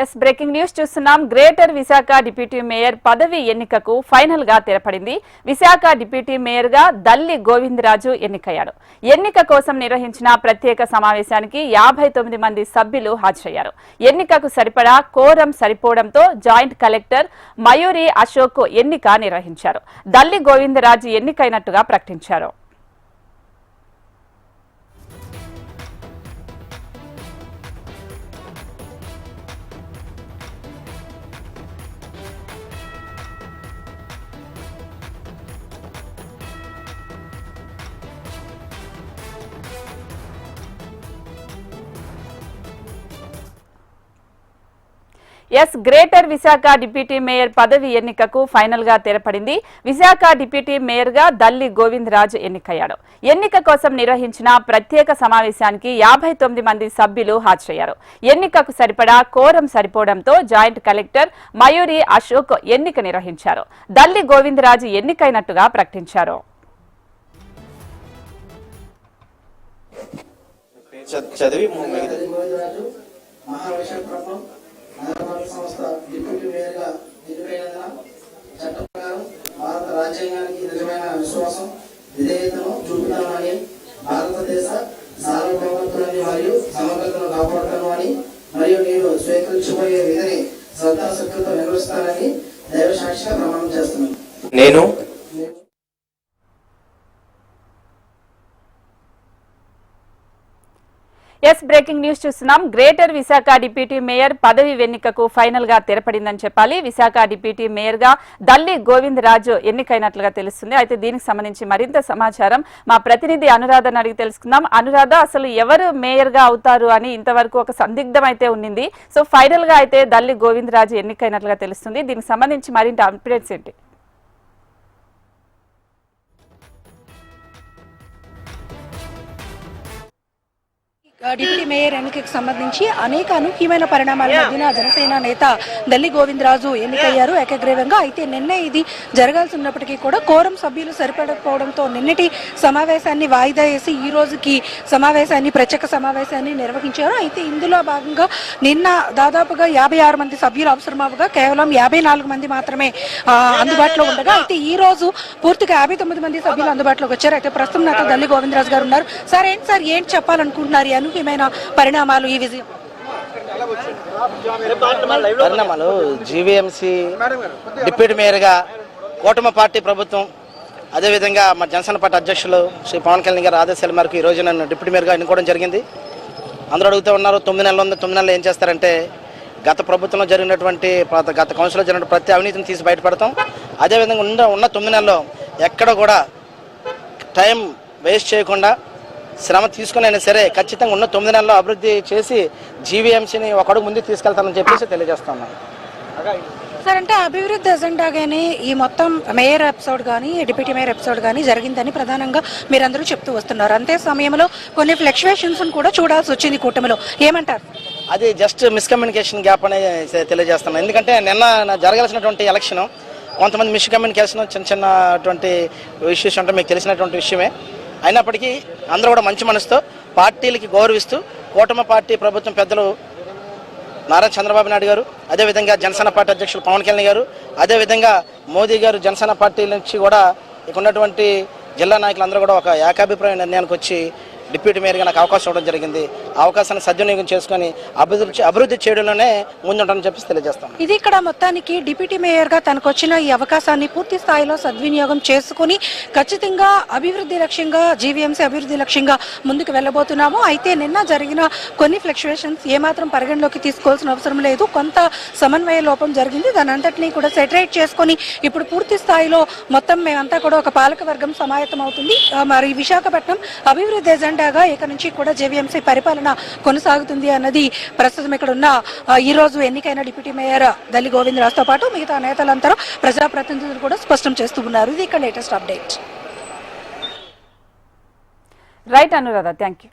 Yes breaking news చూస్తున్నాం. Greater Visakha deputy mayor పదవి ఎన్నికకు ఫైనల్ గా తెరపడింది. విశాఖ డిప్యూటీ మేయర్ గా దల్లి గోవిందరాజు ఎన్నికయ్యాడు. ఎన్నిక కోసం నిర్వహించిన ప్రత్యేక సమావేశానికి 59 మంది సభ్యులు హాజరయ్యారు. ఎన్నికకు సరిపడా కోరం సరిపోవడంతో జాయింట్ కలెక్టర్ మయూరి అశోక్ ఎన్నిక నిర్వహించారు. దల్లి గోవిందరాజు ఎన్నికైనట్టుగా ప్రకటించారు. ఎస్ గ్రేటర్ విశాఖ డిప్యూటీ మేయర్ పదవి ఎన్నికకు ఫైనల్ గా తెరపడింది. విశాఖ డిప్యూటీ మేయర్ గా దల్లి గోవిందరాజు ఎన్నికయ్యాడు. ఎన్నిక కోసం నిర్వహించిన ప్రత్యేక సమావేశానికి 59 మంది సభ్యులు హాజరయ్యారు. ఎన్నికకు సరిపడా కోరం సరిపోవడంతో జాయింట్ కలెక్టర్ మయూరి అశోక్ ఎన్నిక నిర్వహించారు. దల్లి గోవిందరాజు ఎన్నికైనట్టుగా ప్రకటించారు. నగరపాలక సంస్థ డిప్యూటీ మేయర్గా ఎన్నికైనందున చట్టం ప్రకారం భారత రాజ్యాంగానికి నిజమైన విశ్వాసం విధేయతను చూపుతామని, భారతదేశ సార్వభౌమత్వాన్ని మరియు సమగ్రతను కాపాడుతాను అని మరియు నేను స్వీకరించబోయే విధిని శ్రద్ధాశక్తితో నిర్వహిస్తానని దైవసాక్షిగా ప్రమాణం చేస్తున్నాను. నేను ఎస్ బ్రేకింగ్ న్యూస్ చూస్తున్నాం. గ్రేటర్ విశాఖ డిప్యూటీ మేయర్ పదవి ఎన్నికకు ఫైనల్ గా తెరపడిందని చెప్పాలి. విశాఖ డిప్యూటీ మేయర్ గా దల్లి గోవిందరాజు ఎన్నికైనట్లుగా తెలుస్తుంది. అయితే దీనికి సంబంధించి మరింత సమాచారం మా ప్రతినిధి అనురాధను అడిగి తెలుసుకుందాం. అనురాధ, అసలు ఎవరు మేయర్ గా అవుతారు అని ఇంతవరకు ఒక సందిగ్ధం అయితే ఉన్నింది. సో ఫైనల్ గా అయితే దల్లి గోవిందరాజు ఎన్నికైనట్లుగా తెలుస్తుంది. దీనికి సంబంధించి మరింత అప్డేట్స్ ఏంటి? డిప్యూటీ మేయర్ ఎన్నికకు సంబంధించి అనేక అనూహ్యమైన పరిణామాల మధ్యన జనసేన నేత దల్లి గోవిందరాజు ఎన్నికయ్యారు ఏకగ్రీవంగా. అయితే నిన్నే ఇది జరగాల్సి ఉన్నప్పటికీ కూడా కోరం సభ్యులు సరిపడకపోవడంతో నిన్నటి సమావేశాన్ని వాయిదా వేసి ఈ రోజుకి ప్రత్యేక సమావేశాన్ని నిర్వహించారు. అయితే ఇందులో భాగంగా నిన్న దాదాపుగా 56 మంది సభ్యులు అవసరమవగా కేవలం 54 మంది మాత్రమే అందుబాటులో ఉండగా, అయితే ఈ రోజు పూర్తిగా 59 మంది సభ్యులు అందుబాటులోకి వచ్చారు. అయితే ప్రస్తుతం నాతో దల్లి గోవిందరాజు గారు ఉన్నారు. సార్ ఏంటి చెప్పాలనుకుంటున్నారు? అనూహ్యమైన పరిణామాలు ఈ విజయం పరిణామాలు జీవీఎంసీ డిప్యూటీ మేయర్గా కూటమి పార్టీ ప్రభుత్వం, అదేవిధంగా మా జనసేన పార్టీ అధ్యక్షులు శ్రీ పవన్ కళ్యాణ్ గారి ఆదేశాల మేరకు ఈరోజు నన్ను డిప్యూటీ మేయర్గా ఎన్నుకోవడం జరిగింది. అందరూ అడుగుతూ ఉన్నారు 9 నెలలు ఉంది, 9 నెలలు ఏం చేస్తారంటే గత ప్రభుత్వంలో జరిగినటువంటి గత కౌన్సిల్లో జరిగిన ప్రతి అవినీతిని తీసి బయటపడతాం. అదేవిధంగా ఉన్న 9 నెలల్లో ఎక్కడ కూడా టైం వేస్ట్ చేయకుండా శ్రమ తీసుకునైనా సరే ఖచ్చితంగా ఉన్న 9 నెలల్లో అభివృద్ధి చేసి జీవీఎంసీని ఒక అడుగు ముందుకు తీసుకెళ్తానని చెప్పేసి తెలియజేస్తున్నాను. సార్, అంటే అభివృద్ధి ఎజెండాగానే ఈ మొత్తం మేయర్ ఎపిసోడ్ కానీ డిప్యూటీ మేయర్ ఎపిసోడ్ కానీ జరిగిందని ప్రధానంగా మీరందరూ చెప్తూ వస్తున్నారు. అంతే సమయంలో కొన్ని ఫ్లక్చువేషన్స్ కూడా చూడాల్సి వచ్చింది కూటమిలో, ఏమంటారు? అది జస్ట్ మిస్కమ్యూనికేషన్ గ్యాప్ అని తెలియజేస్తున్నాను. ఎందుకంటే నిన్న జరగాల్సినటువంటి ఎలక్షన్ కొంతమంది మిస్కమ్యూనికేషన్ చిన్నటువంటి ఇష్యూస్ అంటే మీకు తెలిసినటువంటి విషయమే. అయినప్పటికీ అందరూ కూడా మంచి మనసుతో పార్టీలకి గౌరవిస్తూ కూటమి పార్టీ ప్రభుత్వం పెద్దలు నారా చంద్రబాబు నాయుడు గారు, అదేవిధంగా జనసేన పార్టీ అధ్యక్షులు పవన్ కళ్యాణ్ గారు, అదేవిధంగా మోదీ గారు జనసేన పార్టీ నుంచి కూడా ఇక ఉన్నటువంటి జిల్లా నాయకులందరూ కూడా ఒక ఏకాభిప్రాయ నిర్ణయానికి వచ్చి డిప్యూటీ మేయర్గా నాకు అవకాశం ఇవ్వడం జరిగింది. అవకాశాన్ని సద్వినియోగం చేసుకుని అభివృద్ధి చేయడంలోనే ముందుంటానని చెప్పి తెలియజేస్తాను. ఇది ఇక్కడ మొత్తానికి డిప్యూటీ మేయర్గా తనకు వచ్చిన ఈ అవకాశాన్ని పూర్తి స్థాయిలో సద్వినియోగం చేసుకుని ఖచ్చితంగా అభివృద్ధి లక్ష్యంగా జీవీఎంసీ అభివృద్ధి లక్ష్యంగా ముందుకు వెళ్ళబోతున్నాము. అయితే నిన్న జరిగిన కొన్ని ఫ్లక్చువేషన్స్ ఏమాత్రం పరిగణలోకి తీసుకోవాల్సిన అవసరం లేదు. కొంత సమన్వయ లోపం జరిగింది. దాని అంతటినీ కూడా సెటరేట్ చేసుకుని ఇప్పుడు పూర్తి స్థాయిలో మొత్తం మేమంతా కూడా ఒక పాలక వర్గం సమాయత్తం అవుతుంది. మరి విశాఖపట్నం అభివృద్ధి ఎజెండాగా ఇక నుంచి కూడా జీవీఎంసీ పరిపాలన కొనసాగుతుంది అన్నది ప్రస్తుతం ఇక్కడ ఉన్న ఈ రోజు ఎన్నికైన డిప్యూటీ మేయర్ దల్లి గోవిందరాజుతో పాటు మిగతా నేతలందరూ ప్రజాప్రతినిధులు కూడా స్పష్టం చేస్తూ ఉన్నారు. ఇది ఇక్కడ latest update. Right Anuradha, thank you.